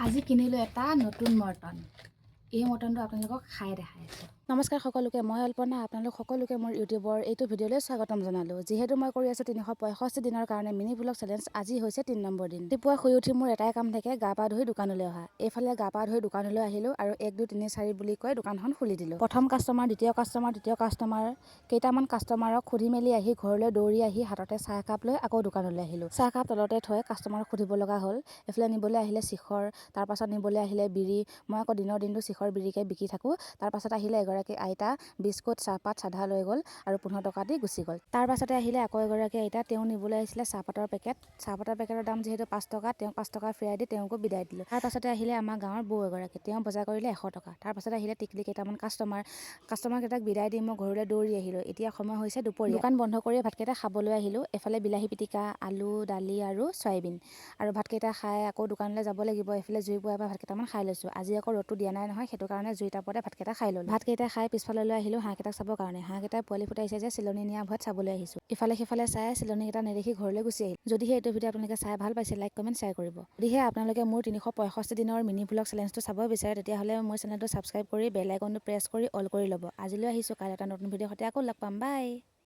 আজি কিনিলোঁ এটা নতুন মৰ্টন। এই মৰ্টনটো আপোনালোকক খাই দেখাইছোঁ। নমস্কাৰ সকলোকে, মই অল্পনা। আপোনালোক সকলোকে মোৰ ইউটিউবৰ এইটো ভিডিঅ'লৈ স্বাগতম জনালোঁ। যিহেতু মই কৰি আছোঁ 365 দিনৰ কাৰণে মিনি ব্লগ চেলেঞ্জ, আজি হৈছে 3 নম্বৰ দিন। ৰাতিপুৱা শুই উঠি মোৰ এটাই কাম থাকে, গা পা ধুই দোকানলৈ অহা। এইফালে গা পা ধুই দোকানলৈ আহিলোঁ আৰু 1 2 3 4 বুলি কৈ দোকানখন খুলি দিলোঁ। প্ৰথম কাষ্টমাৰ, দ্বিতীয় কাষ্টমাৰ, তৃতীয় কাষ্টমাৰ, কেইটামান কাষ্টমাৰক সুধি মেলি আহি ঘৰলৈ দৌৰি আহি হাততে চাহ একাপ লৈ আকৌ দোকানলৈ আহিলোঁ। চাহ কাপ তলতে থৈ কাষ্টমাৰক সুধিব লগা হ'ল। এইফালে নিবলৈ আহিলে চিখৰ, তাৰ পাছত নিবলৈ আহিলে বিৰি। মই আকৌ দিনটো চিখৰ বিৰিকে বিকি থাকোঁ। তাৰ পাছত আহিলে এগৰাকী আইতা, বিস্কুট, চাহপাত, চাধা লৈ গ'ল আৰু 15 টকা দি গুচি গ'ল। তাৰ পাছতে আহিলে আকৌ এগৰাকী আইতা, তেওঁ নিবলৈ আহিছিলে চাহপাতৰ পেকেট। চাহপাতৰ পেকেটৰ দাম যিহেতু 5 টকা, তেওঁক 5 টকা ফিৰাই দি তেওঁকো বিদায় দিলোঁ। তাৰ পাছতে আহিলে আমাৰ গাঁৱৰ বৌ এগৰাকী, তেওঁ বজাৰ কৰিলে 100 টকা। তাৰ পাছতে আহিলে টিকলি কেইটামান কাষ্টমাৰকেইটাক বিদায় দি মই ঘৰলৈ দৌৰি আহিলোঁ। এতিয়া সময় হৈছে দুপৰীয়া। দোকান বন্ধ কৰি ভাতকেইটা খাবলৈ আহিলোঁ। এফালে বিলাহী পিটিকা, আলু, দালি আৰু চয়াবিন আৰু ভাতকেইটা খাই আকৌ দোকানলৈ যাব লাগিব। এইফালে জুই পোৱাৰ পৰা ভাতকেইটামান খাই লৈছোঁ। আজি আকৌ ৰ'দটো দিয়া নাই নহয়, সেইটো কাৰণে জুই টাপতে ভাতকেইটা খাই ল'লোঁ। ভাতকেইটা খাই পিছফাললৈ আহিলোঁ হাঁহকেইটাক চাবৰ কাৰণে। হাঁহকেইটাই পোৱালি ফুটাইছে যে চিলনী নিয়া ভয়ত চাবলৈ আহিছোঁ। ইফালে সিফালে চাই চিলনীকেইটা নেদেখি ঘৰলৈ গুচি আহিলোঁ। যদিহে এইটো ভিডিঅ' আপোনালোকে চাই ভাল পাইছে, লাইক কমেণ্ট শ্বেয়াৰ কৰিব। যদিহে আপোনালোকে মোৰ 365 দিনৰ মিনি ব্লগ চেলেঞ্জটো চাব বিচাৰে, তেতিয়াহ'লে মোৰ চেনেলটো ছাবস্ক্ৰাইব কৰি বেল আইকনটো প্ৰেছ কৰি অল কৰি ল'ব। আজিলৈ আহিছোঁ, কাইলৈ এটা নতুন ভিডিঅ'ৰ সৈতে আকৌ লগ পাম। বাই।